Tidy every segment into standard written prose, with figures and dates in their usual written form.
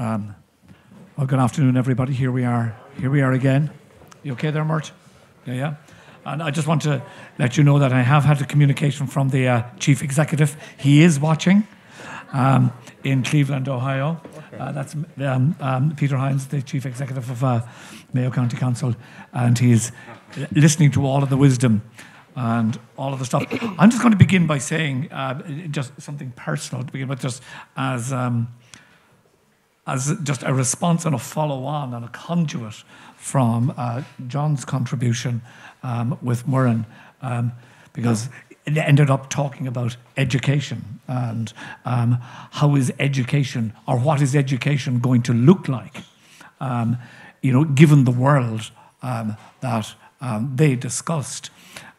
Well, good afternoon, everybody. Here we are again. You okay there, Mert? Yeah. And I just want to let you know that I have had a communication from the chief executive. He is watching in Cleveland, Ohio. That's Peter Hines, the chief executive of Mayo County Council, and he's listening to all of the wisdom and all of the stuff. I'm just going to begin by saying just something personal to begin with, just as just a response and a follow-on and a conduit from John's contribution with Murren, because it ended up talking about education and how is education, or what is education going to look like, given the world that they discussed.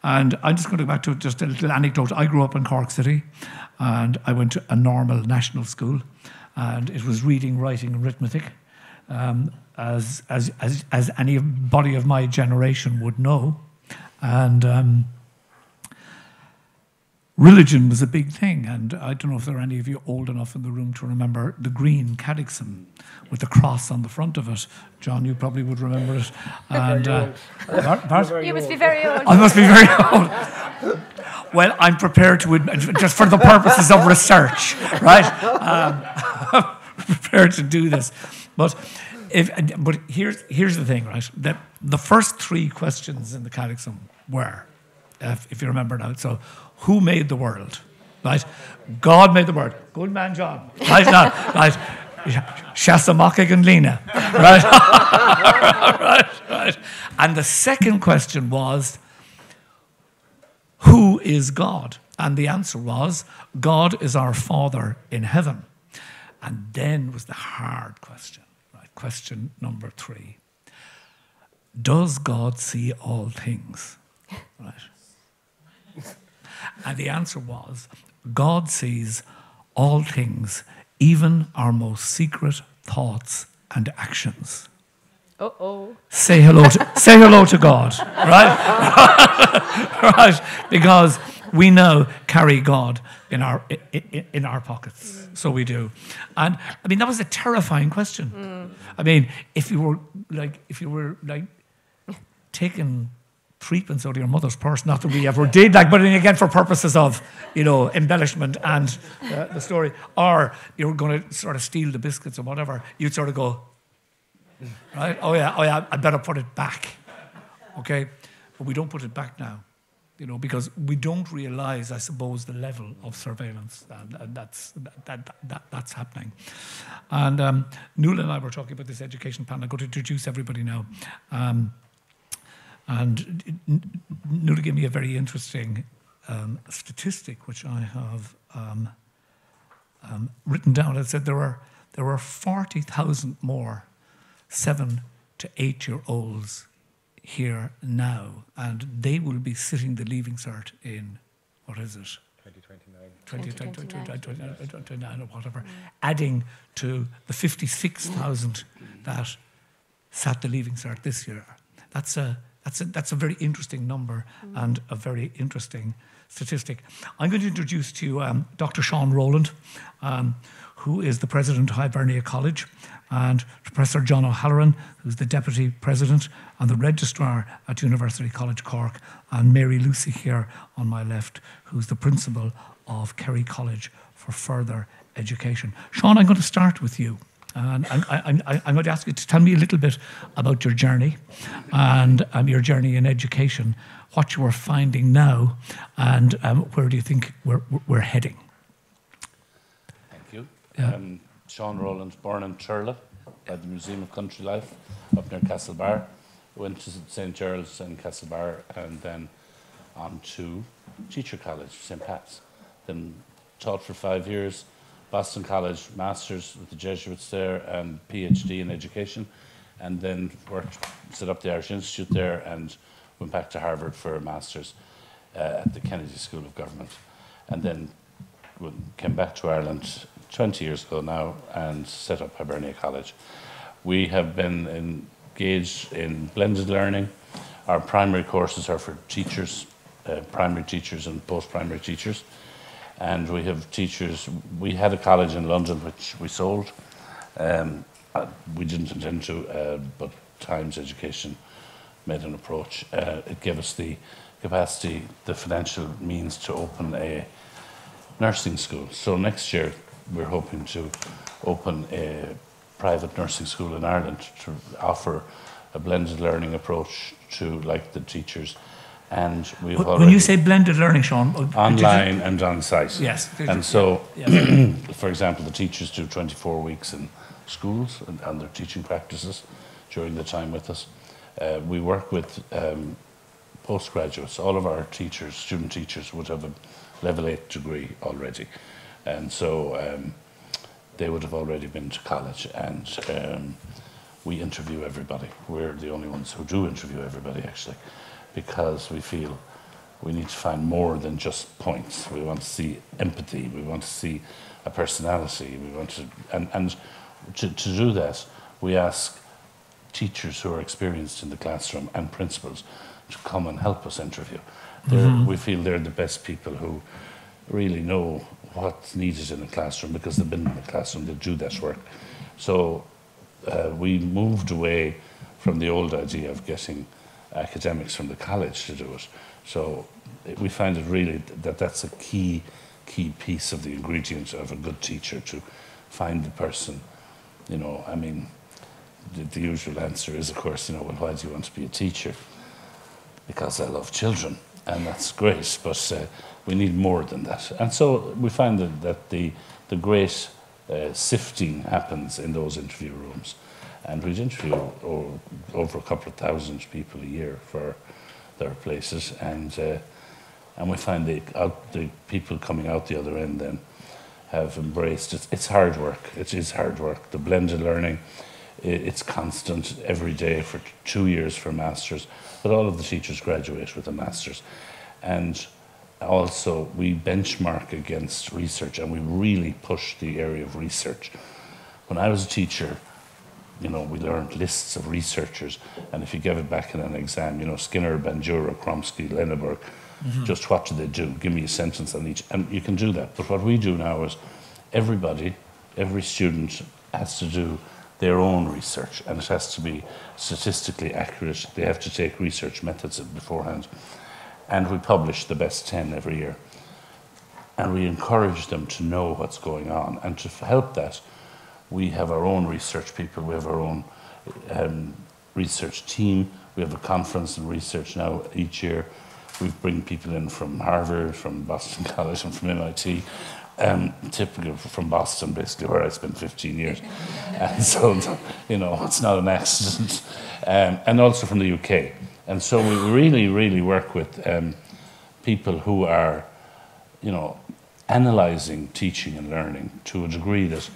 And I'm just going to go back to just a little anecdote. I grew up in Cork City, and I went to a normal national school, and it was reading, writing, and arithmetic, as anybody of my generation would know. And religion was a big thing, and I don't know if there are any of you old enough in the room to remember the green catechism with the cross on the front of it. John, you probably would remember it. And you must be very old. I must be very old. Well, I'm prepared to admit, just for the purposes of research, right? Prepared to do this, but here's the thing, right? That the first three questions in the catechism were, if you remember now, so who made the world, right? God made the world. Good man, John. Right now, right? Shasamaka and Lena, right? right. And the second question was, who is God? And the answer was, God is our Father in heaven. And then was the hard question, right? Question number 3. Does God see all things? Right. And the answer was, God sees all things, even our most secret thoughts and actions. Uh-oh. Say hello to God, right? Right, because we now carry God in our pockets. So we do. And I mean, that was a terrifying question. I mean, if you were taking threepence out of your mother's purse, not that we ever did, but again for purposes of, embellishment and the story, or you were going to sort of steal the biscuits or whatever, you'd sort of go, right? Oh yeah, I better put it back, okay? But we don't put it back now, because we don't realise, I suppose, the level of surveillance, and that's happening. And Nuala and I were talking about this education plan. I'm going to introduce everybody now. And Nuala gave me a very interesting statistic, which I have written down. It said there were 40,000 more 7 to 8-year-olds here now, and they will be sitting the Leaving Cert in, what is it? 2029 or whatever, adding to the 56,000 that sat the Leaving Cert this year. That's a very interesting number and a very interesting statistic. I'm going to introduce to you Dr. Sean Rowland, who is the president of Hibernia College, and Professor John O'Halloran, who's the deputy president and the registrar at University College Cork, and Mary Lucy here on my left, who's the principal of Kerry College for Further Education. Sean, I'm going to start with you. And I'm going to ask you to tell me a little bit about your journey and your journey in education, what you are finding now, and where do you think we're heading? Thank you. Yeah. Sean Rowland, born in Turla at the Museum of Country Life up near Castlebar. Went to St. Gerald's in Castlebar and then on to Teacher College, St. Pat's. Then taught for 5 years. Boston College, Masters with the Jesuits there, and PhD in education, and then set up the Irish Institute there and went back to Harvard for a Masters at the Kennedy School of Government. And then came back to Ireland 20 years ago now and set up Hibernia College. We have been engaged in blended learning. Our primary courses are for teachers, primary teachers and post-primary teachers. And we have teachers. We had a college in London which we sold We didn't intend to, but Times Education made an approach. It gave us the capacity, the financial means to open a nursing school. So next year we're hoping to open a private nursing school in Ireland to offer a blended learning approach to like the teachers. And we've already... When you say blended learning, Sean... Online and on site. Yes. And so, yes. For example, the teachers do 24 weeks in schools and their teaching practices during the time with us. We work with postgraduates. All of our teachers, student teachers, would have a level 8 degree already. And so they would have already been to college, and we interview everybody. We're the only ones who do interview everybody, actually, because we feel we need to find more than just points. We want to see empathy. We want to see a personality. We want to, and to do that, we ask teachers who are experienced in the classroom and principals to come and help us interview. We feel they're the best people who really know what's needed in a classroom because they've been in the classroom, they do that work. So we moved away from the old idea of getting academics from the college to do it. So we find it really that's a key piece of the ingredient of a good teacher, to find the person. You know, I mean, the usual answer is, of course, you know, well, why do you want to be a teacher? Because I love children, and that's great, but we need more than that. And so we find that the great sifting happens in those interview rooms. And we'd interview over a couple of thousand people a year for their places, and we find the people coming out the other end then have embraced it. It's hard work. It is hard work. The blended learning, it's constant every day for 2 years for masters, but all of the teachers graduate with a master's. And also we benchmark against research, and we really push the area of research. When I was a teacher, you know, we learned lists of researchers, and if you gave it back in an exam, you know, Skinner, Bandura, Kromsky, Lenneberg, just what do they do? Give me a sentence on each, and you can do that. But what we do now is everybody, every student has to do their own research, and it has to be statistically accurate. They have to take research methods beforehand, and we publish the best 10 every year. And we encourage them to know what's going on, and to help that, we have our own research people, we have our own research team, we have a conference in research now each year. We bring people in from Harvard, from Boston College, and from MIT, typically from Boston, basically, where I spent 15 years. And so, you know, it's not an accident. And also from the UK. And so we really, really work with people who are, you know, analysing teaching and learning to a degree that,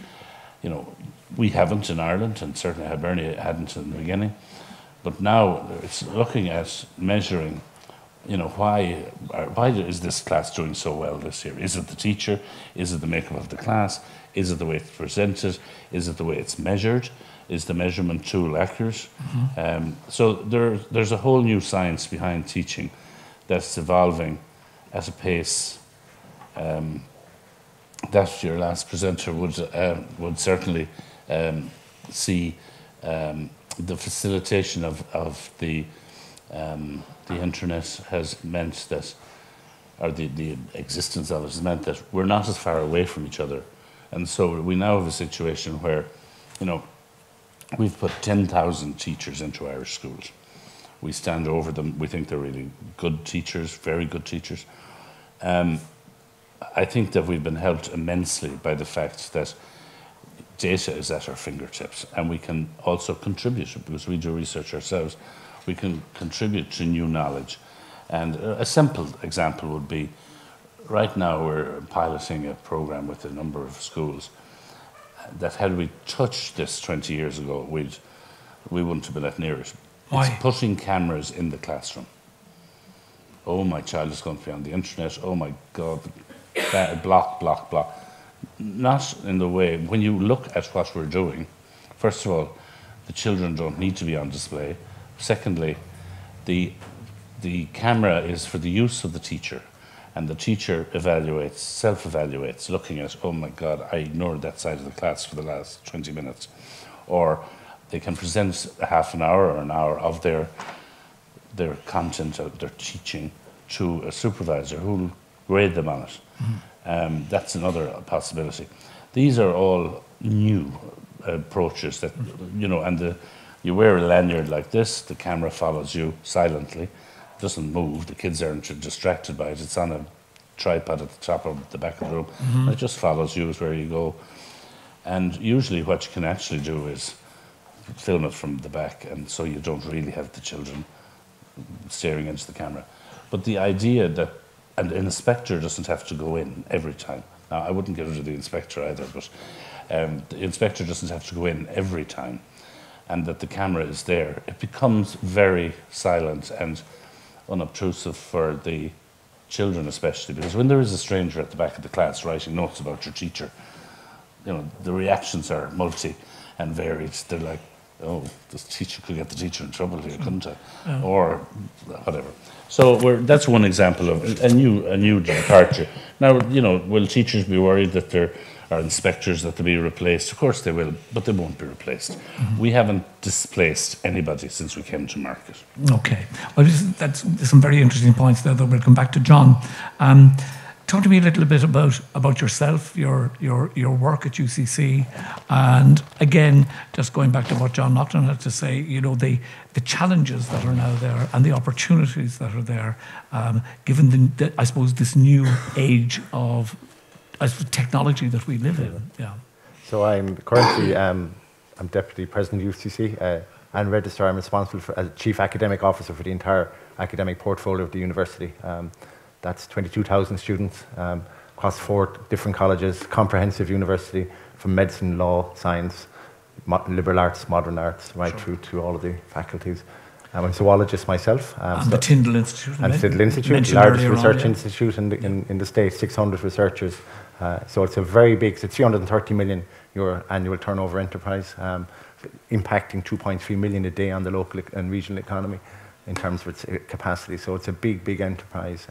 you know, we haven't in Ireland, and certainly Hibernia hadn't in the beginning. But now it's looking at measuring, you know, why is this class doing so well this year? Is it the teacher? Is it the makeup of the class? Is it the way it's presented? Is it the way it's measured? Is the measurement tool accurate? So there's a whole new science behind teaching that's evolving at a pace that your last presenter would certainly see. The facilitation of the internet has meant that, or the existence of it has meant that we're not as far away from each other. And so we now have a situation where, you know, we've put 10,000 teachers into Irish schools. We stand over them. We think they're really good teachers, very good teachers. I think that we've been helped immensely by the fact that data is at our fingertips, and we can also contribute, because we do research ourselves. We can contribute to new knowledge. And a simple example would be, right now we're piloting a program with a number of schools that, had we touched this 20 years ago, we wouldn't have been that near it. Why? It's putting cameras in the classroom. Oh, my child is going to be on the internet. Oh my God, block. Not in the way, when you look at what we're doing, first of all, the children don't need to be on display. Secondly, the camera is for the use of the teacher, and the teacher evaluates, self-evaluates, looking at, oh my God, I ignored that side of the class for the last 20 minutes. or they can present a half an hour or an hour of their content, of their teaching, to a supervisor who'll grade them on it. That's another possibility. These are all new approaches that, and you wear a lanyard like this, the camera follows you silently, it doesn't move, the kids aren't distracted by it, it's on a tripod at the top of the back of the room, and it just follows you where you go. And usually what you can actually do is film it from the back, and so you don't really have the children staring into the camera. But the idea that an inspector doesn't have to go in every time. Now, I wouldn't get rid of the inspector either, but the inspector doesn't have to go in every time, and that the camera is there. It becomes very silent and unobtrusive for the children especially, because when there is a stranger at the back of the class writing notes about your teacher, the reactions are multi and varied. They're like, oh, this teacher could get the teacher in trouble here, couldn't I? Yeah. Or whatever. So that's one example of a new departure. Now, will teachers be worried that there are inspectors that they'll be replaced? Of course they will, but they won't be replaced. We haven't displaced anybody since we came to market. Okay. Well, that's some very interesting points there, though we'll come back to John. Talk to me a little bit about yourself, your work at UCC, and again, just going back to what John Naughton had to say, the challenges that are now there and the opportunities that are there, given I suppose this new age of technology that we live in. Yeah. So I'm currently I'm Deputy President of UCC and Registrar. I'm responsible as Chief Academic Officer for the entire academic portfolio of the university. That's 22,000 students across 4 different colleges, comprehensive university from medicine, law, science, liberal arts, modern arts, right through to all of the faculties. I'm a zoologist myself. And the Tyndall Institute. And Tyndall Institute, the largest research institute in the States, 600 researchers. So it's a very big, it's a €330 million annual turnover enterprise, impacting 2.3 million a day on the local and regional economy in terms of its capacity. So it's a big enterprise.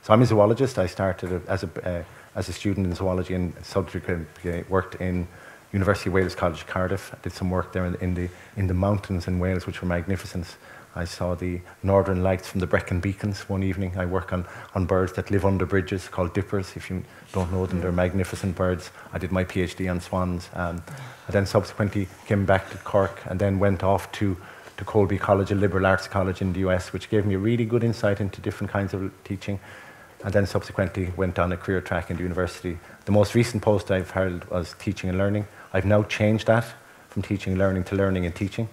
So I'm a zoologist. I started as a student in zoology and subsequently worked in University of Wales College, Cardiff. I did some work there in the mountains in Wales, which were magnificent. I saw the northern lights from the Brecon Beacons one evening. I work on birds that live under bridges called dippers. If you don't know them, they're magnificent birds. I did my PhD on swans. I then subsequently came back to Cork and then went off to Colby College, a liberal arts college in the US, which gave me a really good insight into different kinds of teaching. And then subsequently went on a career track in the university. The most recent post I've held was teaching and learning. I've now changed that from teaching and learning to learning and teaching.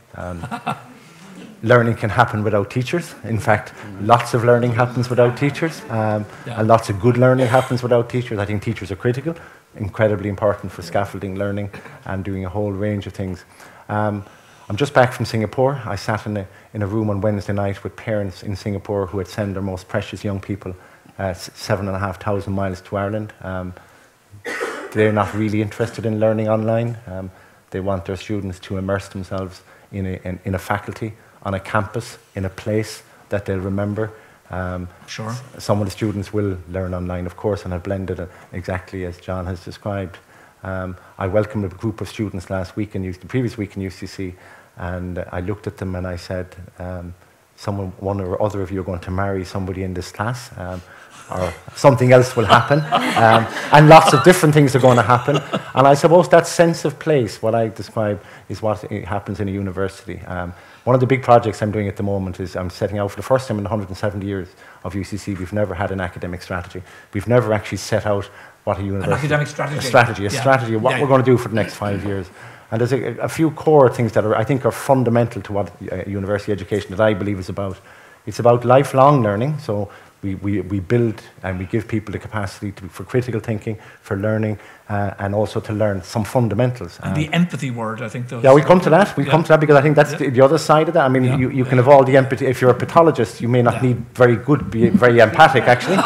Learning can happen without teachers. In fact, lots of learning happens without teachers, and lots of good learning happens without teachers. I think teachers are critical, incredibly important for scaffolding learning and doing a whole range of things. I'm just back from Singapore. I sat in a room on Wednesday night with parents in Singapore who had sent their most precious young people 7,500 miles to Ireland. They're not really interested in learning online. They want their students to immerse themselves in a faculty, on a campus, in a place that they'll remember. Sure. Some of the students will learn online, of course, and have blended it exactly as John has described. I welcomed a group of students the previous week in UCC, and I looked at them and I said, one or other of you are going to marry somebody in this class, or something else will happen, and lots of different things are going to happen. And I suppose that sense of place, what I describe, is what happens in a university. One of the big projects I'm doing at the moment is I'm setting out for the first time in 170 years of UCC. We've never had an academic strategy. We've never actually set out what a university... An academic strategy. A strategy of what we're going to do for the next 5 years. And there's a few core things that I think are fundamental to what university education that I believe is about. It's about lifelong learning. So we build and we give people the capacity for critical thinking, for learning, and also to learn some fundamentals. And the empathy word, I think. Yeah, we come to that. We come to that because I think that's the other side of that. I mean, you can evolve the empathy. If you're a pathologist, you may not need be very empathic, actually.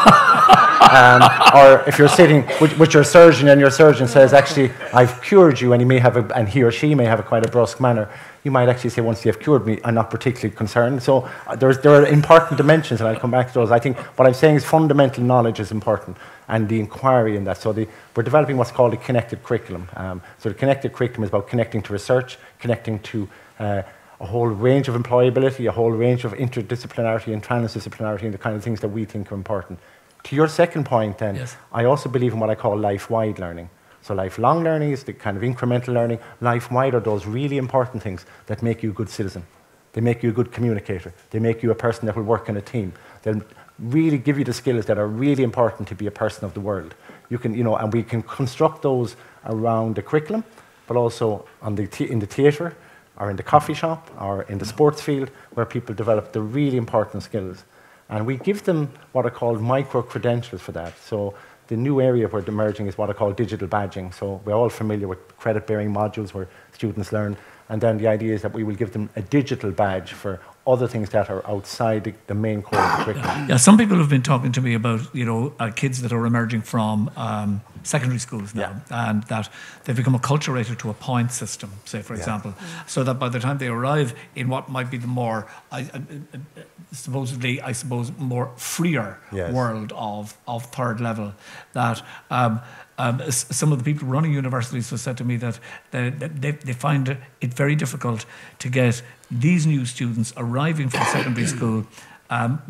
Or if you're sitting with your surgeon and your surgeon says, actually, I've cured you, and he or she may have quite a brusque manner, you might actually say, once you've cured me, I'm not particularly concerned. So there are important dimensions, and I'll come back to those. I think what I'm saying is fundamental knowledge is important. and the inquiry in that. So we're developing what's called a connected curriculum. So the connected curriculum is about connecting to research, connecting to a whole range of employability, a whole range of interdisciplinarity and transdisciplinarity, and the kind of things that we think are important. To your second point then, yes. I also believe in what I call life-wide learning. So lifelong learning is the kind of incremental learning. Life-wide are those really important things that make you a good citizen. They make you a good communicator. They make you a person that will work in a team. They'll really give you the skills that are really important to be a person of the world. You can, and we can construct those around the curriculum, but also on in the theatre, or in the coffee shop, or in the sports field, where people develop the really important skills. And we give them what are called micro-credentials for that. So the new area where emerging is what I call digital badging. So we're all familiar with credit-bearing modules where students learn. And then the idea is that we will give them a digital badge for other things that are outside the main core of the curriculum. Yeah, some people have been talking to me about, kids that are emerging from secondary schools now, and that they've become acculturated to a point system, say, for example, so that by the time they arrive in what might be the more, supposedly, I suppose, more freer world of third level, that some of the people running universities have said to me that they find it very difficult to get these new students arriving from secondary school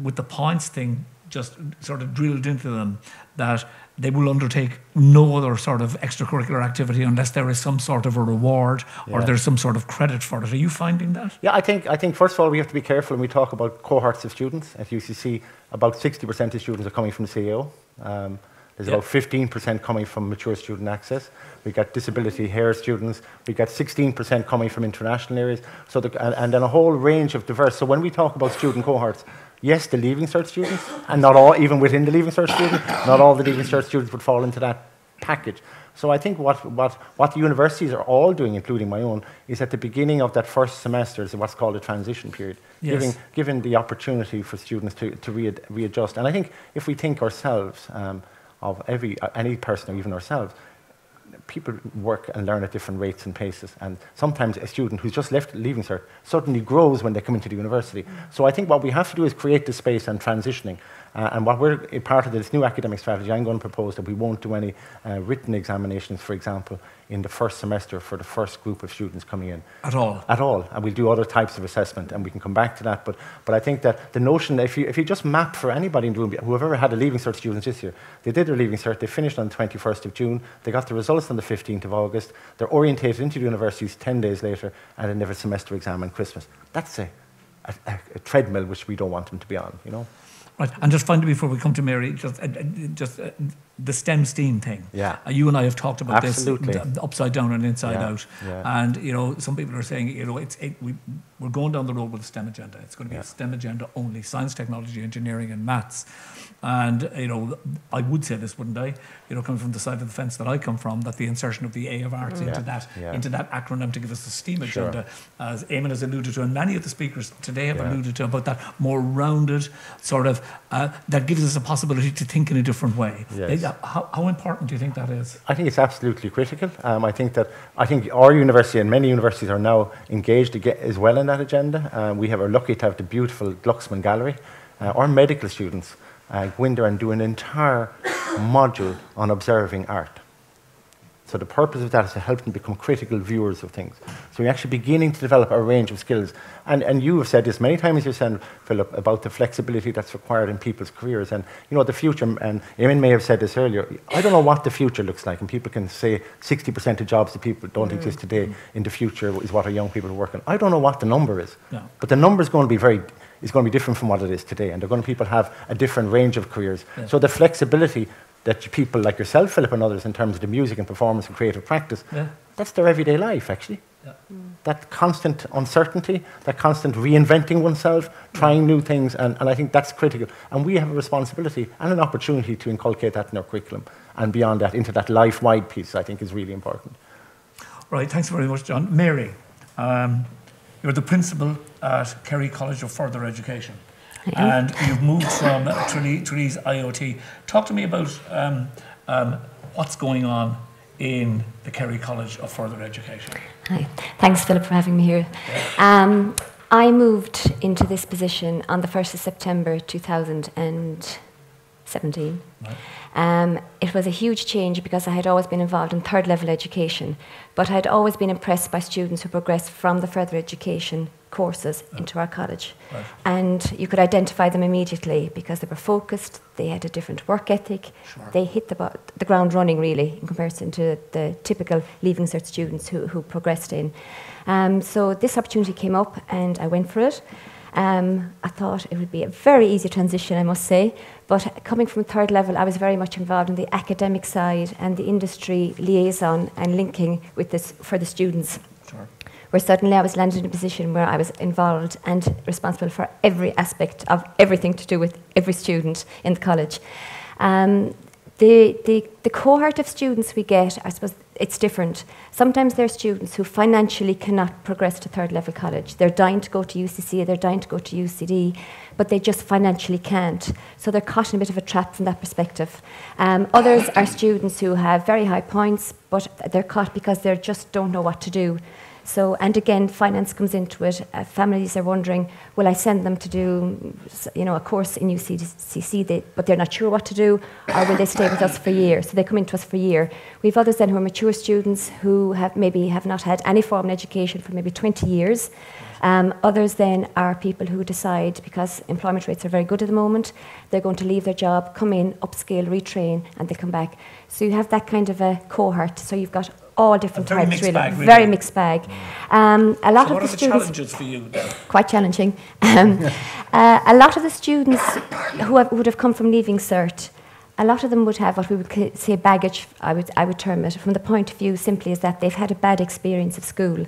with the points thing just sort of drilled into them, that they will undertake no other sort of extracurricular activity unless there is some sort of a reward or there's some sort of credit for it. Are you finding that? Yeah, I think first of all we have to be careful when we talk about cohorts of students. At UCC, about 60% of students are coming from the CAO. There's about 15% coming from mature student access. We've got disability hair students. We've got 16% coming from international areas. So and then a whole range of diverse. So when we talk about student cohorts, yes, the Leaving Cert students, and not all, even within the Leaving Cert students, not all the Leaving Cert students would fall into that package. So I think what the universities are all doing, including my own, is at the beginning of that first semester is what's called a transition period, giving the opportunity for students to readjust. And I think if we think ourselves, of any person or even ourselves, people work and learn at different rates and paces, and sometimes a student who's just left Leaving Cert suddenly grows when they come into the university. So I think what we have to do is create the space and transitioning. And what we're part of this new academic strategy, I'm going to propose that we won't do any written examinations, for example, in the first semester for the first group of students coming in. At all? At all. And we'll do other types of assessment, and we can come back to that. But I think that the notion that if you just map for anybody in the room, who have ever had a Leaving Cert students this year, they did their Leaving Cert, they finished on the 21st of June, they got the results on the 15th of August, they're orientated into the universities 10 days later, and then they have a semester exam on Christmas. That's a treadmill which we don't want them to be on, Right, and just finally, before we come to Mary, just the STEM thing. Yeah. You and I have talked about Absolutely. this upside down and inside out. Yeah. And some people are saying, we're going down the road with a STEM agenda. It's going to be a STEM agenda only: science, technology, engineering, and maths. And I would say this, wouldn't I? Coming from the side of the fence that I come from, that the insertion of the A of arts into that acronym to give us the STEAM agenda, as Eamon has alluded to, and many of the speakers today have alluded to, about that more rounded sort of that gives us a possibility to think in a different way. Yes. How important do you think that is? I think it's absolutely critical. I think our university and many universities are now engaged as well in that agenda. We are lucky to have the beautiful Glucksman Gallery. Our medical students go in there and do an entire module on observing art. So the purpose of that is to help them become critical viewers of things. So we're actually beginning to develop a range of skills. And you have said this many times yourself, Philip, about the flexibility that's required in people's careers. And, the future, and Eamon may have said this earlier, I don't know what the future looks like. And people can say 60% of jobs that people don't exist today in the future is what our young people are working. I don't know what the number is. No. But the number is going to be different from what it is today. And people have a different range of careers. Yeah. So the flexibility that people like yourself, Philip, and others, in terms of the music and performance and creative practice, that's their everyday life, actually. Yeah. That constant uncertainty, that constant reinventing oneself, trying new things, and I think that's critical. And we have a responsibility and an opportunity to inculcate that in our curriculum, and beyond that, into that life-wide piece, I think is really important. Right, thanks very much, John. Mary, you're the principal at Kerry College of Further Education. And you've moved from Tralee's IoT. Talk to me about what's going on in the Kerry College of Further Education. Hi. Thanks, Philip, for having me here. I moved into this position on the 1st of September 2000 and 17. Right. It was a huge change because I had always been involved in third level education, but I'd always been impressed by students who progressed from the further education courses into our college. Right. And you could identify them immediately because they were focused, they had a different work ethic, Sure. they hit the ground running really in comparison to the typical Leaving Cert students who progressed in. So this opportunity came up and I went for it. I thought it would be a very easy transition, I must say, but coming from third level, I was very much involved in the academic side and the industry liaison and linking with this for the students. Sure. Where suddenly I was landed in a position where I was involved and responsible for every aspect of everything to do with every student in the college. The cohort of students we get, I suppose it's different. Sometimes there are students who financially cannot progress to third level college. They're dying to go to UCC, they're dying to go to UCD, but they just financially can't. So they're caught in a bit of a trap from that perspective. Others are students who have very high points, but they're caught because they just don't know what to do. So, and again, finance comes into it. Families are wondering, will I send them to do, a course in UCC, but they're not sure what to do, or will they stay with us for a year? So they come into us for a year. We have others then who are mature students who have not had any form of education for maybe 20 years. Others then are people who decide, because employment rates are very good at the moment, they're going to leave their job, come in, upscale, retrain, and they come back. So you have that kind of a cohort. So you've got all different types, really. Very mixed bag. A lot so of what the are students, the challenges for you then? quite challenging. A lot of the students would have come from Leaving Cert, a lot of them would have what we would say baggage, I would term it, from the point of view simply is that they've had a bad experience of school.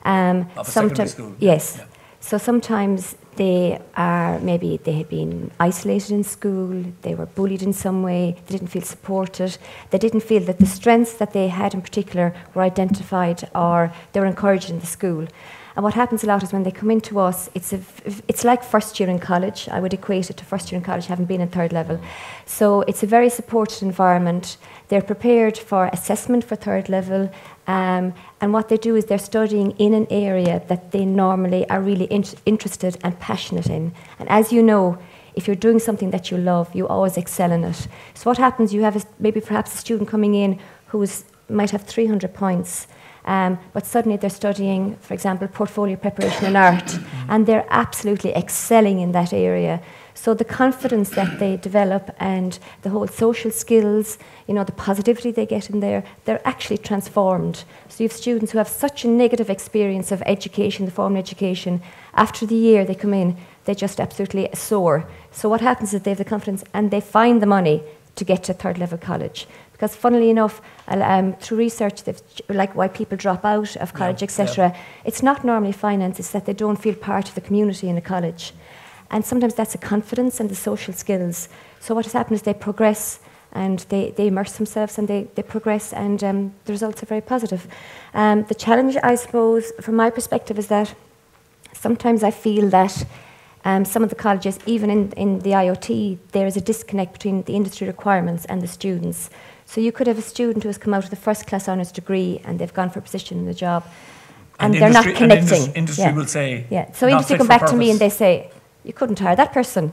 Of secondary school? Yes. Yeah. So sometimes they had been isolated in school, they were bullied in some way, they didn't feel supported, they didn't feel that the strengths that they had in particular were identified or they were encouraged in the school. And what happens a lot is when they come into us, it's like first year in college. I would equate it to first year in college, having been in third level. So it's a very supported environment. They're prepared for assessment for third level. And what they do is they're studying in an area that they normally are really interested and passionate in. And as you know, if you're doing something that you love, you always excel in it. So what happens, you have maybe perhaps a student coming in who might have 300 points, but suddenly they're studying, for example, portfolio preparation and art, and they're absolutely excelling in that area. So the confidence that they develop and the whole social skills, the positivity they get in there, they're actually transformed. So you have students who have such a negative experience of education, the formal education, after the year they come in, they just absolutely soar. So what happens is they have the confidence and they find the money to get to third level college. Because funnily enough, through research, like why people drop out of college, etc., it's not normally finance, it's that they don't feel part of the community in the college. And sometimes that's a confidence and the social skills. So what has happened is they progress and they immerse themselves and they progress and the results are very positive. The challenge, I suppose, from my perspective is that sometimes I feel that some of the colleges, even in the IoT, there is a disconnect between the industry requirements and the students. So you could have a student who has come out with a first class honours degree and they've gone for a position in the job and they're not connecting. Industry will say, so industry come back to me and they say, you couldn't hire that person,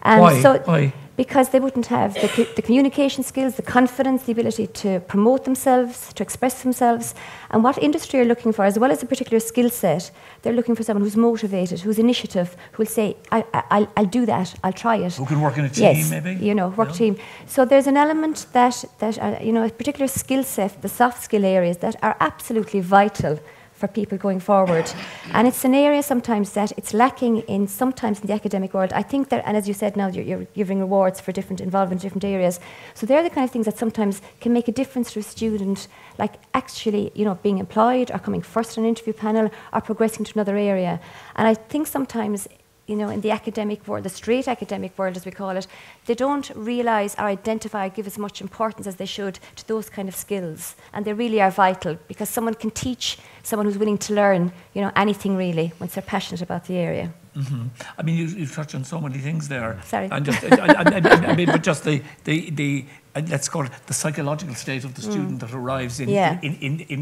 Why? So because they wouldn't have the communication skills, the confidence, the ability to promote themselves, to express themselves. And what industry are looking for, as well as a particular skill set, they're looking for someone who's motivated, who's initiative, who will say, I'll do that, I'll try it. Who can work in a team, maybe? Work team. So there's an element that a particular skill set, the soft skill areas that are absolutely vital for people going forward. And it's an area sometimes that it's lacking sometimes in the academic world. I think that, and as you said now, you're giving rewards for different involvement in different areas. So they're the kind of things that sometimes can make a difference to a student, like actually, being employed or coming first on an interview panel or progressing to another area. And I think sometimes, in the academic world, the straight academic world as we call it, they don't realise or identify, give as much importance as they should to those kind of skills. And they really are vital because someone can teach someone who's willing to learn, anything really, once they're passionate about the area. Mm-hmm. I mean, you've touched on so many things there. Sorry. And but just the let's call it the psychological state of the student that arrives in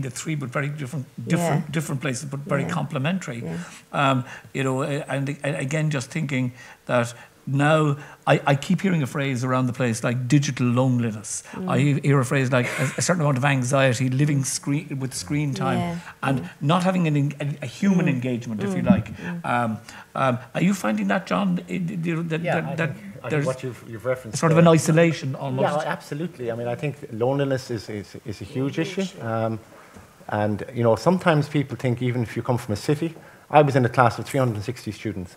the three, but very different places, but very complementary. Yeah. And again, just thinking that now I keep hearing a phrase around the place like digital loneliness. I hear a phrase like a certain amount of anxiety, living with screen time, and not having a human engagement, if you like. Are you finding that, John? I think what you've referenced sort of an isolation almost. Yeah, absolutely. I mean, I think loneliness is a huge issue. And, you know, sometimes people think even if you come from a city, I was in a class of 360 students.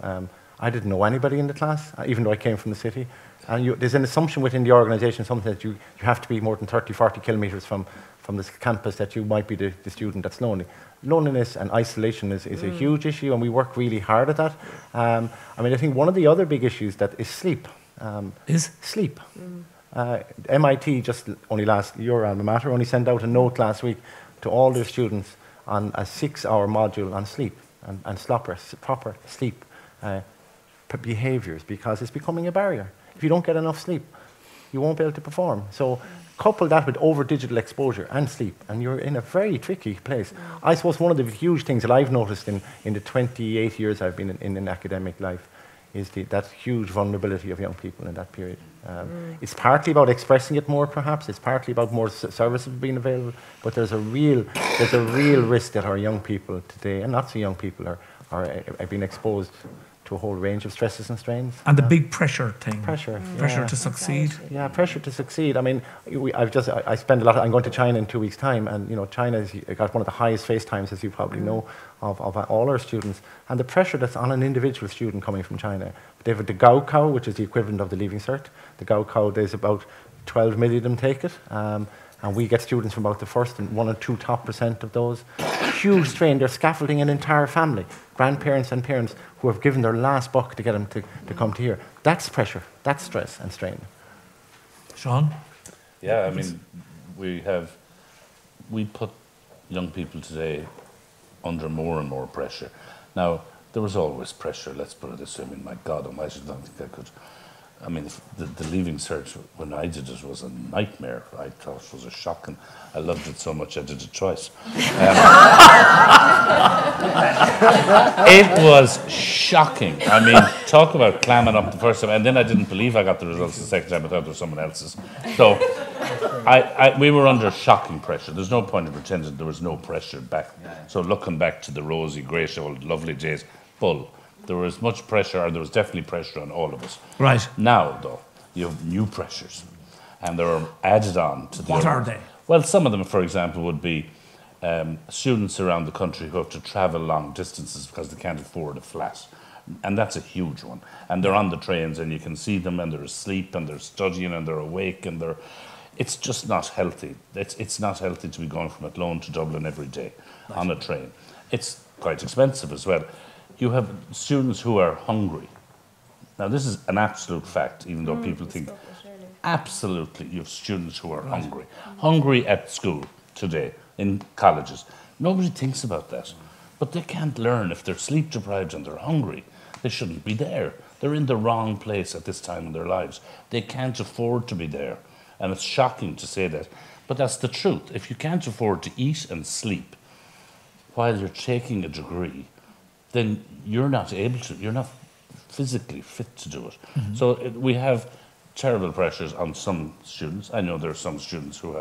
I didn't know anybody in the class, even though I came from the city. And there's an assumption within the organisation, something that you have to be more than 30, 40 kilometres from this campus that you might be the student that's lonely. Loneliness and isolation is a huge issue, and we work really hard at that. I mean, I think one of the other big issues that is sleep. Sleep. MIT just your alma mater only sent out a note last week to all their students on a 6-hour module on sleep and proper sleep behaviours, because it's becoming a barrier. If you don't get enough sleep, you won't be able to perform. So couple that with over digital exposure and sleep, and you're in a very tricky place. I suppose one of the huge things that I've noticed in the 28 years I've been in academic life is that huge vulnerability of young people in that period. It's partly about expressing it more, perhaps. It's partly about more services being available. But there's a real risk that our young people today, and not so young people, are being exposed to a whole range of stresses and strains. And the big pressure thing. Pressure to succeed. Yeah, pressure to succeed. I mean, I spend a lot. I'm going to China in 2 weeks' time, and you know, China's got one of the highest face times, as you probably know, of all our students. And the pressure that's on an individual student coming from China. They have the Gaokao, which is the equivalent of the Leaving Cert. The Gaokao, there's about 12 million of them take it. And we get students from about the first and 1 or 2 top % of those. Huge strain. They're scaffolding an entire family, grandparents and parents who have given their last buck to get them to come to here. That's pressure. That's stress and strain. Sean? Yeah, I mean, we put young people today under more and more pressure. Now, there was always pressure, let's put it this way. I mean, my God almighty, I don't think I could. I mean, the Leaving Cert, when I did it, was a nightmare. I thought it was a shock, and I loved it so much I did it twice. It was shocking. I mean, talk about clamming up the first time, and then I didn't believe I got the results the second time. I thought it was someone else's. So we were under shocking pressure. There's no point in pretending there was no pressure back. So looking back to the rosy, great old lovely days, bull. There was much pressure, or there was definitely pressure on all of us. Right. Now, though, you have new pressures, and they're added on to the What are they? Well, some of them, for example, would be students around the country who have to travel long distances because they can't afford a flat. And that's a huge one. And they're on the trains, and you can see them, and they're asleep, and they're studying, and they're awake, and it's just not healthy. It's not healthy to be going from Athlone to Dublin every day on a train. It's quite expensive as well. You have students who are hungry. Now, this is an absolute fact, even though people think, absolutely, you have students who are hungry. Hungry at school today, in colleges. Nobody thinks about that. But they can't learn if they're sleep deprived and they're hungry. They shouldn't be there. They're in the wrong place at this time in their lives. They can't afford to be there. And it's shocking to say that. But that's the truth. If you can't afford to eat and sleep while you're taking a degree, then you're not able to, you're not physically fit to do it. Mm-hmm. So we have terrible pressures on some students. I know there are some students who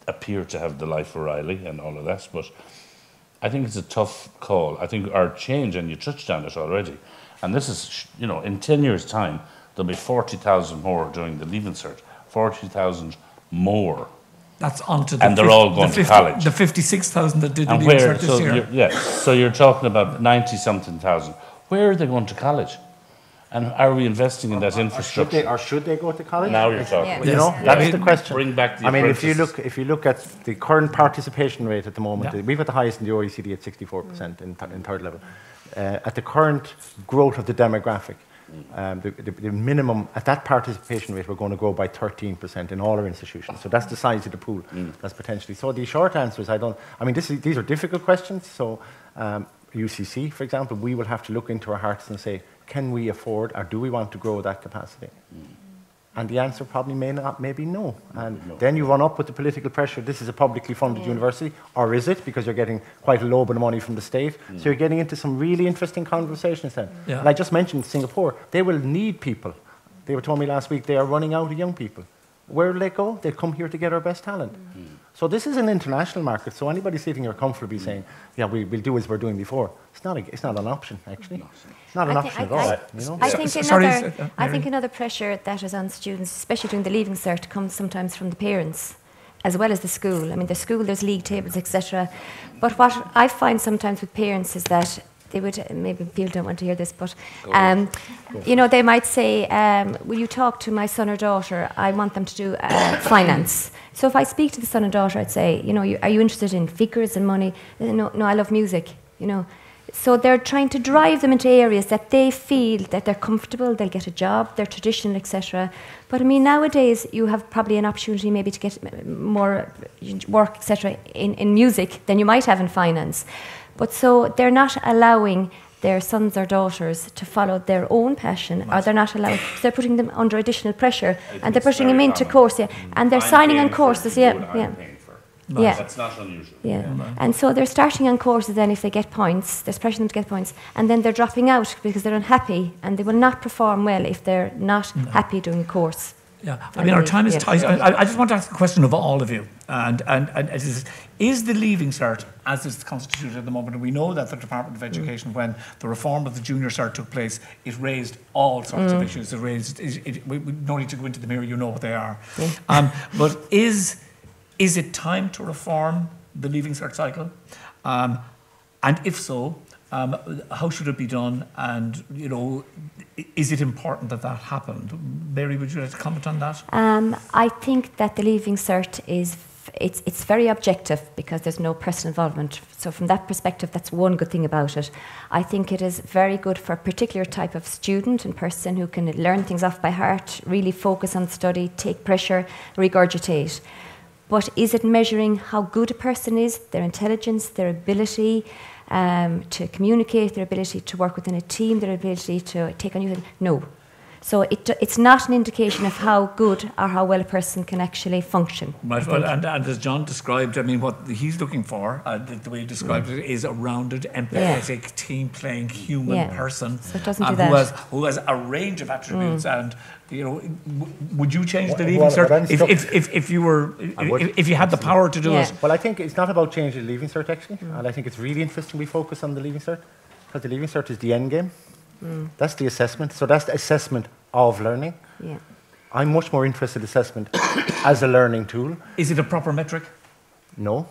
appear to have the life of Riley and all of that, but I think it's a tough call. I think our change, and you touched on it already, and this is, you know, in 10 years' time, there'll be 40,000 more doing the Leaving Cert, 40,000 more. That's onto the and they're all going to college. The 56,000 that did the Leaving Cert this year. So you're talking about 90-something thousand. Where are they going to college? And are we investing in that infrastructure? Or should they go to college? Now you're talking. Yeah. You know, that's the question. Bring back the apprentices. If you look at the current participation rate at the moment, we've got the highest in the OECD at 64% in third level. At the current growth of the demographic, the minimum at that participation rate, we're going to grow by 13% in all our institutions. So that's the size of the pool. That's potentially. So the short answer is these are difficult questions. So UCC, for example, we will have to look into our hearts and say, can we afford, or do we want to grow that capacity? And the answer probably may be no. And then you run up with the political pressure, this is a publicly funded university, or is it? Because you're getting quite a low bit of money from the state. So you're getting into some really interesting conversations then. Yeah. And I just mentioned Singapore, they will need people. They were told me last week they are running out of young people. Where will they go? They come here to get our best talent. So this is an international market. So anybody sitting here comfortably saying, yeah, we'll do as we're doing before, it's not an option, actually. It's not an option at all. You know? I think another pressure that is on students, especially during the leaving cert, comes sometimes from the parents as well as the school. I mean, the school, there's league tables, etc. But what I find sometimes with parents is that they would, maybe people don't want to hear this, but you know, they might say, will you talk to my son or daughter? I want them to do finance. So if I speak to the son or daughter, I'd say, you know, are you interested in figures and money? No, I love music, you know. So they're trying to drive them into areas that they feel that they're comfortable, they'll get a job, they're traditional, etc. But I mean, nowadays you have probably an opportunity maybe to get more work, etc. in music than you might have in finance. But so they're not allowing their sons or daughters to follow their own passion, or they're not allowing, they're putting them under additional pressure, and they're pushing them into course, and they're signing on courses, That's not unusual. And so they're starting on courses then if they get points, there's pressure them to get points, and then they're dropping out because they're unhappy, and they will not perform well if they're not happy doing a course. Yeah, I mean, our time is tight. I just want to ask a question of all of you. And is the Leaving Cert, as is constituted at the moment, and we know that the Department of Education, when the reform of the Junior Cert took place, it raised all sorts of issues. We don't need to go into them here, you know what they are. But is it time to reform the Leaving Cert cycle? And if so, how should it be done? And, you know, is it important that that happened? Mary, would you like to comment on that? I think that the Leaving Cert it's very objective because there's no personal involvement. So from that perspective, that's one good thing about it. I think it is very good for a particular type of student and person who can learn things off by heart, really focus on study, take pressure, regurgitate. But is it measuring how good a person is, their intelligence, their ability to communicate, their ability to work within a team, their ability to take on new things? No. So it's not an indication of how good or how well a person can actually function. Right, well, and as John described, I mean, what he's looking for, the way he described it, is a rounded, empathetic, team-playing human person so it doesn't do that. Who has a range of attributes. And, you know, would you change the Leaving Cert if you had the power to do it? Well, I think it's not about changing the Leaving Cert, actually. And I think it's really interesting we focus on the Leaving Cert, because the Leaving Cert is the end game. That's the assessment. So that's the assessment of learning. Yeah. I'm much more interested in assessment as a learning tool. Is it a proper metric? No.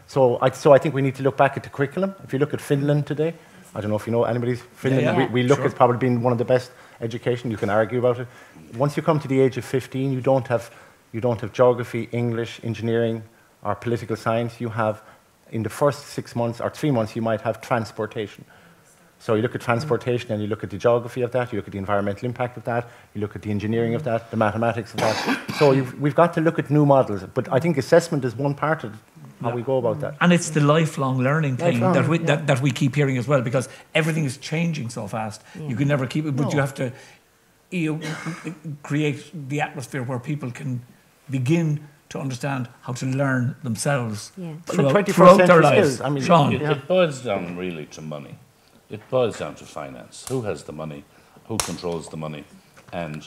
So I think we need to look back at the curriculum. If you look at Finland today, I don't know if you know anybody's Finland. We look at probably being one of the best education. You can argue about it. Once you come to the age of 15, you don't have geography, English, engineering, or political science. You have, in the first 6 months or 3 months, you might have transportation. So you look at transportation and you look at the geography of that, you look at the environmental impact of that, you look at the engineering of that, the mathematics of that. So we've got to look at new models. But I think assessment is one part of how we go about that. And it's the lifelong learning thing that we keep hearing as well, because everything is changing so fast. You can never keep it, but you have to create the atmosphere where people can begin to understand how to learn themselves throughout their lives. I mean, Sean, it boils down really to money. It boils down to finance. Who has the money? Who controls the money? And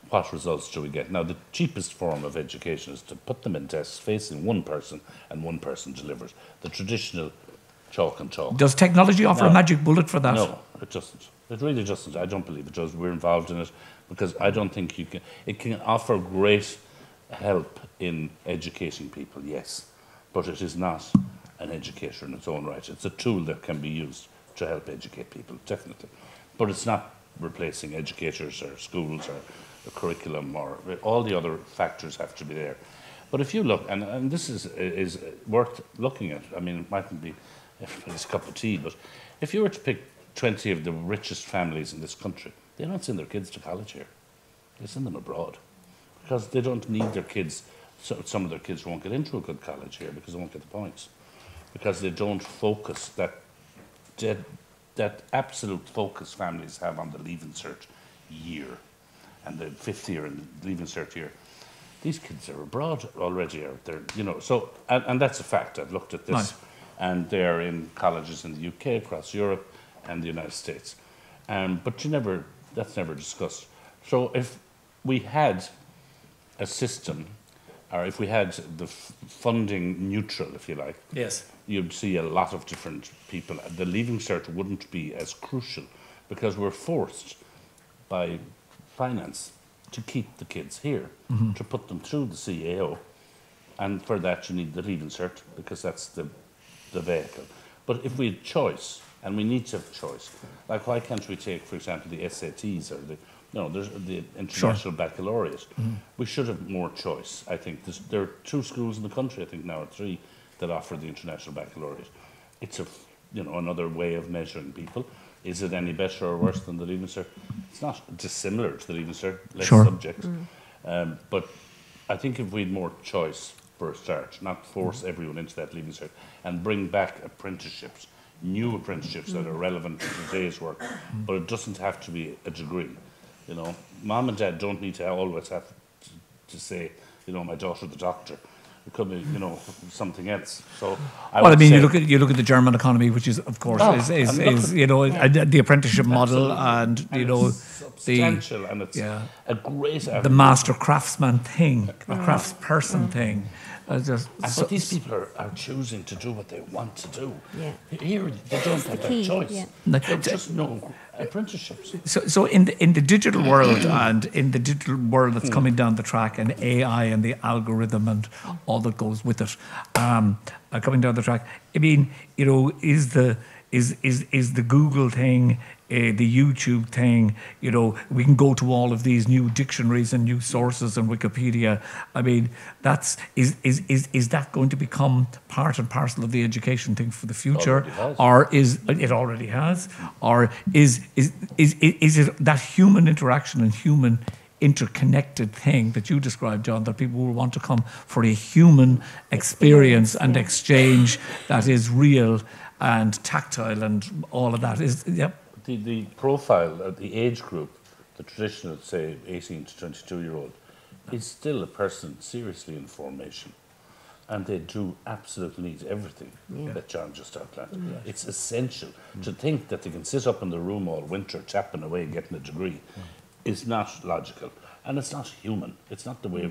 what results do we get? Now, the cheapest form of education is to put them in tests facing one person, and one person delivers. The traditional chalk and chalk. Does technology offer a magic bullet for that? No, it doesn't. It really doesn't. I don't believe it does. We're involved in it because I don't think you can. It can offer great help in educating people, yes, but it is not an educator in its own right. It's a tool that can be used to help educate people, definitely. But it's not replacing educators or schools or the curriculum, or all the other factors have to be there. But if you look, and this is worth looking at, I mean, it mightn't be everybody's cup of tea, but if you were to pick 20 of the richest families in this country, they don't send their kids to college here. They send them abroad because they don't need their kids. So some of their kids won't get into a good college here because they won't get the points, because they don't focus that absolute focus families have on the Leaving Cert year. and the 5th year and Leaving Cert year, these kids are abroad already out there, you know. So, and that's a fact. I've looked at this, Right. and they're in colleges in the UK, across Europe, and the United States. But that's never discussed. So if we had a system, or if we had the funding neutral, if you like, Yes. you'd see a lot of different people. The Leaving Cert wouldn't be as crucial because we're forced by finance to keep the kids here, to put them through the CAO. And for that, you need the Leaving Cert because that's the vehicle. But if we had choice, and we need to have choice, like why can't we take, for example, the SATs or there's the International Baccalaureate. We should have more choice, I think. There are 2 schools in the country, I think now, or 3, that offer the International Baccalaureate. It's another way of measuring people. Is it any better or worse than the Leaving Cert? It's not dissimilar to the Leaving Cert, less subjects. But I think if we had more choice for a start, not force everyone into that Leaving Cert, and bring back apprenticeships, new apprenticeships that are relevant to today's work, but it doesn't have to be a degree. You know, mom and dad don't need to always have to say, my daughter's the doctor. It could be, something else. So, you look at the German economy, which is, of course, the apprenticeship model, and substantial, and it's a great avenue. The master craftsman thing, the craftsperson thing. But these people are choosing to do what they want to do. Yeah. Here, they don't have that choice. Yeah. They just know apprenticeships. So in the digital world, and in the digital world that's coming down the track, and AI and the algorithm and all that goes with it, coming down the track. I mean, is the Google thing, the YouTube thing, we can go to all of these new dictionaries and new sources and Wikipedia. I mean, is that going to become part and parcel of the education thing for the future, or is it already has, or is it that human interaction and human interconnected thing that you described, John, that people will want to come for a human experience and exchange that is real and tactile and all of that is, yep. The profile of the age group, the traditional, say, 18 to 22-year-old, is still a person seriously in formation. And they do absolutely need everything that John just outlined. It's essential to think that they can sit up in the room all winter, tapping away, getting a degree, is not logical. And it's not human. It's not the way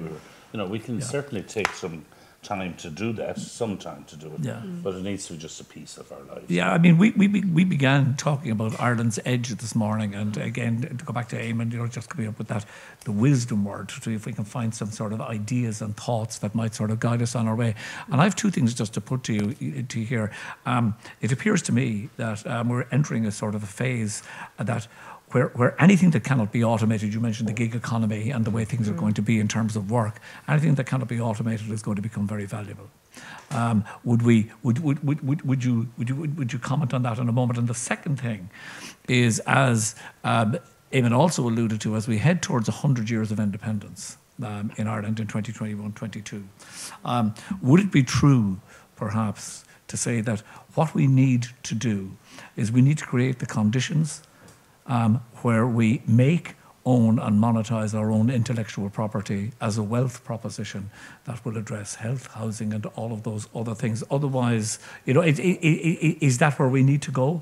we can certainly take some time to do that, some time to do it, but it needs to be just a piece of our lives. Yeah, I mean, we began talking about Ireland's edge this morning, and again, to go back to Eamon, just coming up with that, the wisdom word, to see if we can find some sort of ideas and thoughts that might sort of guide us on our way. And I have 2 things just to put to you here. It appears to me that we're entering a sort of a phase that where anything that cannot be automated, you mentioned the gig economy and the way things are going to be in terms of work, anything that cannot be automated is going to become very valuable. Would you comment on that in a moment? And the second thing is, as Eamon also alluded to, as we head towards 100 years of independence in Ireland in 2021-22, would it be true, perhaps, to say that what we need to do is we need to create the conditions where we make, own and monetize our own intellectual property as a wealth proposition that will address health, housing and all of those other things. Otherwise, is that where we need to go?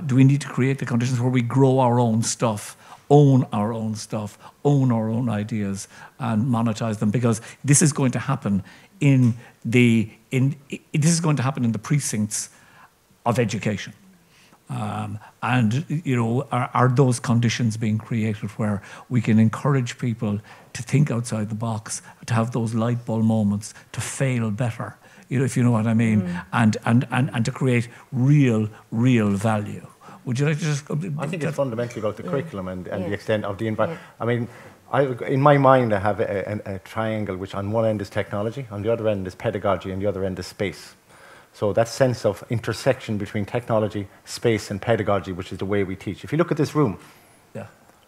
Do we need to create the conditions where we grow our own stuff, own our own stuff, own our own ideas and monetize them? Because this is going to happen in the precincts of education. Are those conditions being created where we can encourage people to think outside the box, to have those light bulb moments, to fail better, if you know what I mean, and to create real value? Would you like to just... I think it's fundamentally about the curriculum and the extent of the environment. I mean, in my mind, I have a triangle which on one end is technology, on the other end is pedagogy, and the other end is space. So that sense of intersection between technology, space and pedagogy, which is the way we teach. If you look at this room,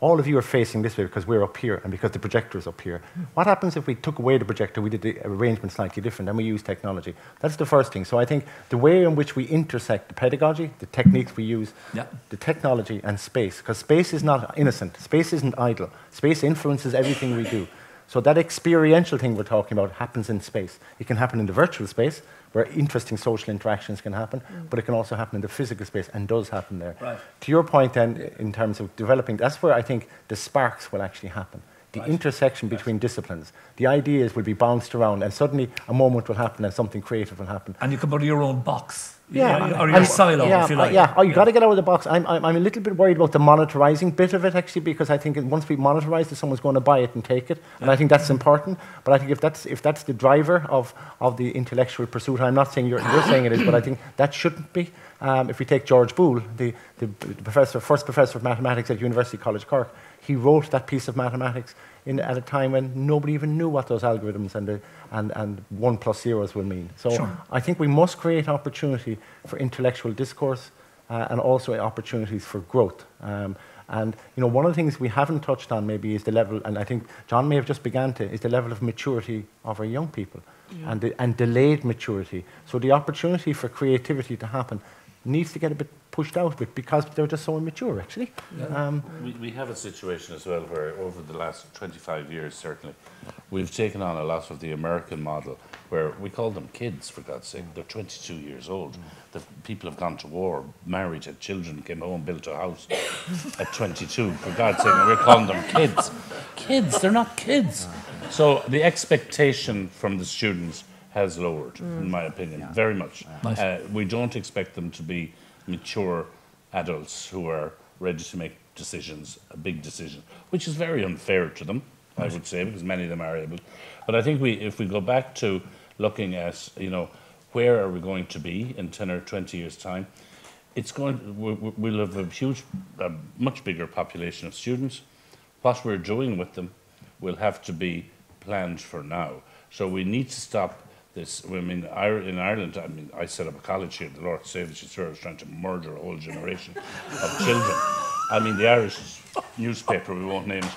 all of you are facing this way because we're up here and because the projector is up here. What happens if we took away the projector, we did the arrangement slightly different, and we use technology? That's the first thing. So I think the way in which we intersect the pedagogy, the techniques we use, the technology and space, because space is not innocent, space isn't idle, space influences everything we do. So that experiential thing we're talking about happens in space. It can happen in the virtual space, where interesting social interactions can happen, but it can also happen in the physical space, and does happen there. Right. To your point then, in terms of developing, that's where I think the sparks will actually happen. The intersection between disciplines. The ideas will be bounced around, and suddenly a moment will happen and something creative will happen. And you come out of your own box. Yeah. Or your silo, if you like. Yeah, you got to get out of the box. I'm a little bit worried about the monetarizing bit of it, actually, because I think once we monetize it, someone's going to buy it and take it, and I think that's important. But I think if that's the driver of the intellectual pursuit, I'm not saying you're saying it is, but I think that shouldn't be. If we take George Boole, the first professor of mathematics at University College Cork, he wrote that piece of mathematics at a time when nobody even knew what those algorithms and 1 plus zeros will mean. So I think we must create opportunity for intellectual discourse and also opportunities for growth. And one of the things we haven't touched on maybe is the level, and I think John may have just began to, is the level of maturity of our young people and delayed maturity. So the opportunity for creativity to happen needs to get a bit pushed out a bit because they're just so immature, actually. We have a situation as well where over the last 25 years, certainly, we've taken on a lot of the American model where we call them kids, for God's sake. They're 22 years old. The people have gone to war, married, had children, came home, built a house at 22, for God's sake, and we're calling them kids. Kids, they're not kids. So the expectation from the students has lowered, in my opinion, very much. We don't expect them to be mature adults who are ready to make decisions, a big decision, which is very unfair to them, I would say, because many of them are able. But I think if we go back to looking at, where are we going to be in 10 or 20 years' time, we'll have a much bigger population of students. What we're doing with them will have to be planned for now. So we need to stop this. I mean, in Ireland, I set up a college here. The Lord save us, I was trying to murder a whole generation of children. I mean, the Irish newspaper, we won't name it,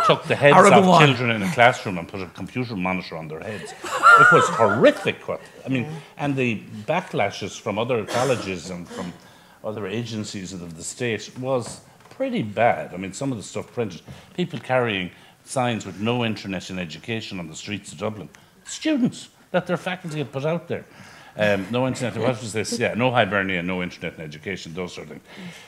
took the heads of children in a classroom and put a computer monitor on their heads. It was horrific. And the backlashes from other colleges and from other agencies of the state was pretty bad. I mean, some of the stuff printed, people carrying signs with no internet in education on the streets of Dublin. Students that their faculty had put out there. No internet, what was this? Yeah, no Hibernia, no internet in education, those sort of things.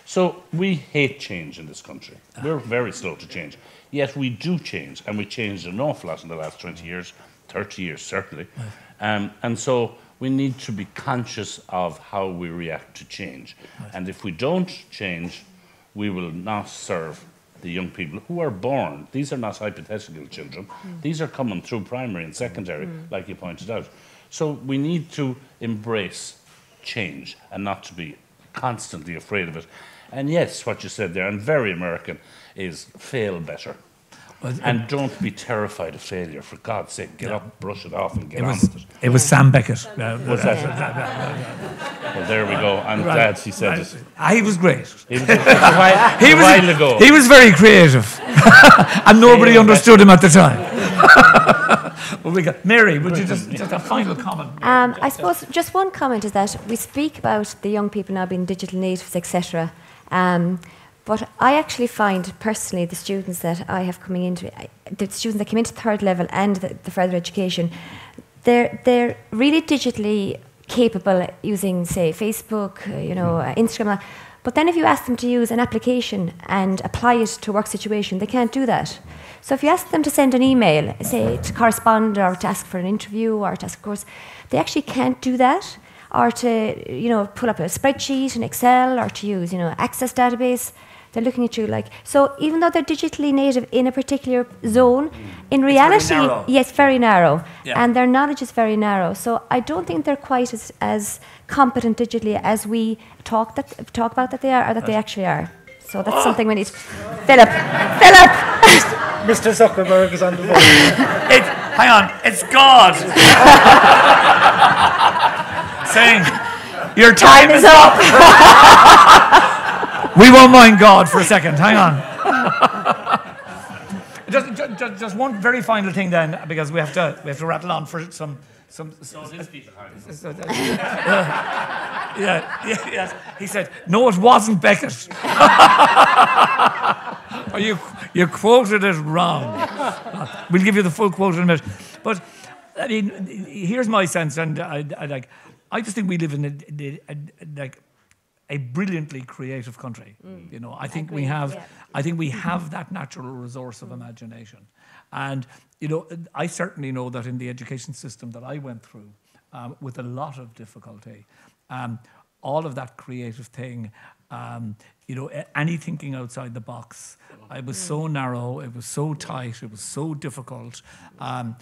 So we hate change in this country. We're very slow to change. Yet we do change, and we changed an awful lot in the last 20 years, 30 years certainly. And so we need to be conscious of how we react to change. And if we don't change, we will not serve the young people who are born. These are not hypothetical children. These are coming through primary and secondary, like you pointed out. So we need to embrace change and not to be constantly afraid of it. And yes, what you said there, and very American, is fail better. And don't be terrified of failure. For God's sake, get up, brush it off, and get on with it. It was Sam Beckett. Was that? Well, there we go. I'm glad he said it. He was great. He was a while ago. He was very creative. And nobody understood him at the time. Well, we got Mary, would you just a final comment? I suppose just one comment is that we speak about the young people now being digital natives, etc. But I actually find personally the students that I have coming into, the students that come into third level and the further education, they're really digitally capable using, say, Facebook, Instagram. But then if you ask them to use an application and apply it to a work situation, they can't do that. So if you ask them to send an email, say to correspond or to ask for an interview or to ask a course, they actually can't do that. Or to, pull up a spreadsheet in Excel or to use, Access database. They're looking at you like, so even though they're digitally native in a particular zone, in reality, yes, very narrow. Yeah. And their knowledge is very narrow. So I don't think they're quite as competent digitally as we talk about that they are, or that they actually are. So that's something we need. Philip! Mr. Zuckerberg is on the phone. Hang on, it's God! Saying, your time is up! We won't mind God for a second. Hang on. just one very final thing then, because we have to rattle on for some. Yes. He said, "No, it wasn't Beckett." Or you quoted it wrong. We'll give you the full quote in a minute. But I mean, here's my sense, and I just think we live in a brilliantly creative country. You know, I think we have that natural resource of imagination. And, you know, I certainly know that in the education system that I went through, with a lot of difficulty, all of that creative thing, you know, any thinking outside the box, it was so narrow, it was so tight, it was so difficult, and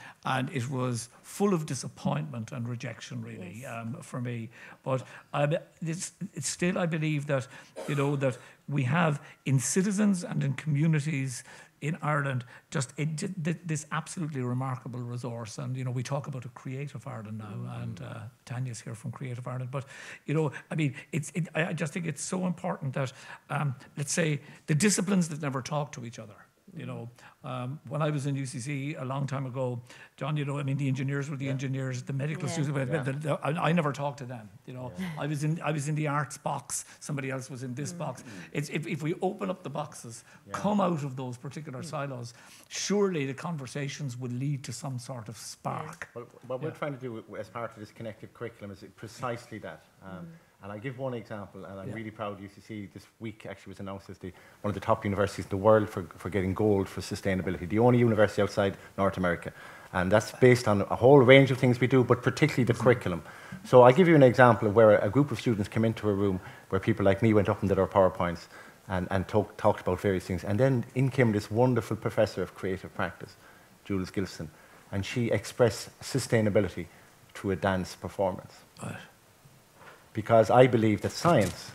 it was full of disappointment and rejection, really, for me. But it's still, I believe that, you know, that we have in citizens and in communities in Ireland just this absolutely remarkable resource. And, you know, we talk about a creative Ireland now, and Tanya's here from Creative Ireland. But, you know, I mean, I just think it's so important that, let's say, the disciplines that never talk to each other. You know, when I was in UCC a long time ago, John, you know, I mean, the engineers were the engineers, the medical students. I never talked to them. You know, I was in the arts box. Somebody else was in this box. It's if we open up the boxes, come out of those particular silos, surely the conversations will lead to some sort of spark. Well, what we're trying to do as part of this connected curriculum is precisely that. And I give one example, and I'm really proud UCC this week actually was announced as one of the top universities in the world for getting gold for sustainability, the only university outside North America. And that's based on a whole range of things we do, but particularly the curriculum. So I give you an example of where a group of students came into a room where people like me went up and did our PowerPoints and talked about various things. And then in came this wonderful professor of creative practice, Jules Gilson, and she expressed sustainability through a dance performance. Right. Because I believe that science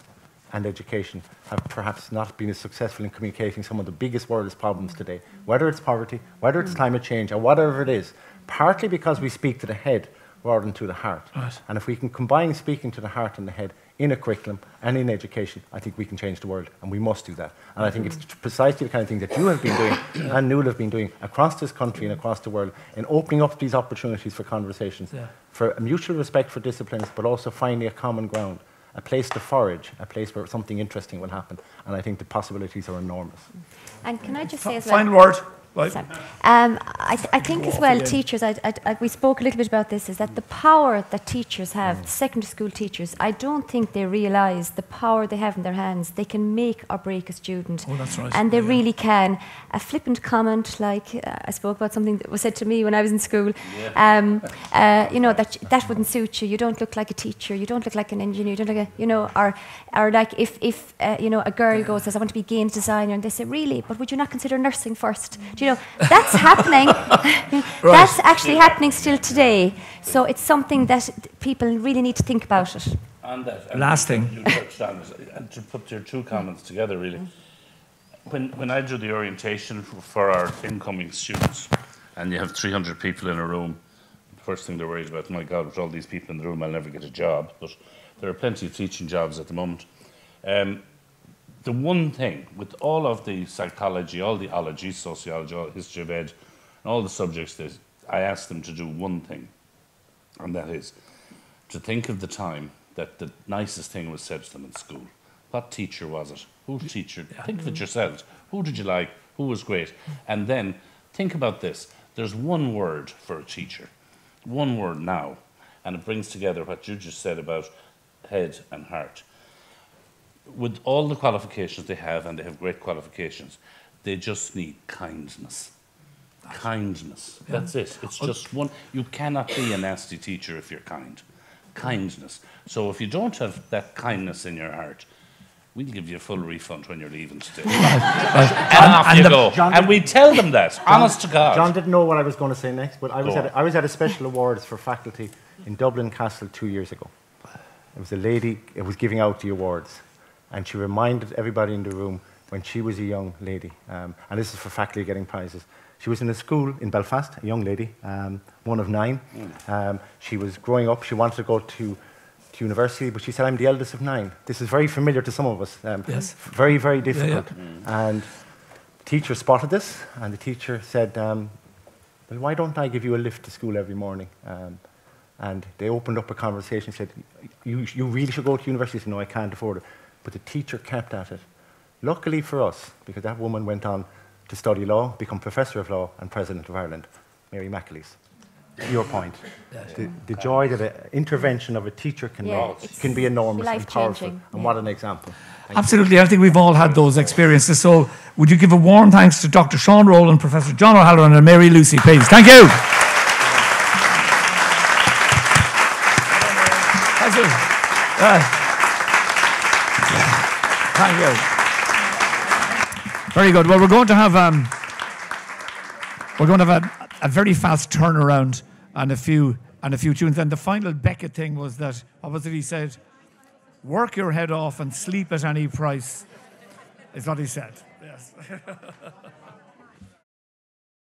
and education have perhaps not been as successful in communicating some of the biggest world's problems today, whether it's poverty, whether it's climate change, or whatever it is, partly because we speak to the head rather than to the heart. Right. And if we can combine speaking to the heart and the head in a curriculum and in education, I think we can change the world, and we must do that. And I think it's precisely the kind of thing that you have been doing and Nuala have been doing across this country and across the world in opening up these opportunities for conversations, for a mutual respect for disciplines, but also finding a common ground, a place to forage, a place where something interesting will happen. And I think the possibilities are enormous. And can I just say as well... Final word. Right. I think as well, teachers, we spoke a little bit about this, is that the power that teachers have, secondary school teachers, I don't think they realise the power they have in their hands. They can make or break a student. Oh, that's right. And they really can. A flippant comment, like I spoke about something that was said to me when I was in school, you know, that wouldn't suit you. You don't look like a teacher. You don't look like an engineer. You don't look you know, or like if you know, a girl says, I want to be a games designer, and they say, really? But would you not consider nursing first? Do you know, that's happening. That's actually happening still today. So it's something that people really need to think about it. And that, last thing. You touched on it, and to put your two comments together, really. When I do the orientation for our incoming students, and you have 300 people in a room, the first thing they're worried about, my God, with all these people in the room, I'll never get a job. But there are plenty of teaching jobs at the moment. The one thing, with all of the psychology, all the ology, sociology, all history of ed, and all the subjects, that I ask them to do one thing, and that is to think of the time that the nicest thing was said to them in school. What teacher was it? Whose teacher? Think of it yourselves. Who did you like? Who was great? And then think about this. There's one word for a teacher, one word now, and it brings together what you just said about head and heart. With all the qualifications they have, and they have great qualifications, they just need kindness. Kindness. That's it. It's just one. You cannot be a nasty teacher if you're kind. Kindness. So if you don't have that kindness in your heart, we'll give you a full refund when you're leaving today. And off you go. And we tell them that, honest to God. John didn't know what I was going to say next, but I was at a special awards for faculty in Dublin Castle 2 years ago. It was a lady, it was giving out the awards. And she reminded everybody in the room when she was a young lady, and this is for faculty getting prizes. She was in a school in Belfast, a young lady, one of 9. She was growing up, she wanted to go to university, but she said, I'm the eldest of 9. This is very familiar to some of us. Yes. Very, very difficult. And teacher spotted this, and the teacher said, well, why don't I give you a lift to school every morning? And they opened up a conversation, said, you really should go to university. He said, no, I can't afford it. But the teacher kept at it. Luckily for us, because that woman went on to study law, become Professor of Law and President of Ireland, Mary McAleese. Your point. The joy that an intervention of a teacher can be enormous and powerful. And what an example. Absolutely. I think we've all had those experiences. So would you give a warm thanks to Dr. Sean Rowland, Professor John O'Halloran and Mary Lucy, please. Thank you. Thank you. Thank you. Very good. Well, we're going to have a very fast turnaround and a few tunes. And the final Beckett thing was that, what was it he said? Work your head off and sleep at any price, is what he said. Yes.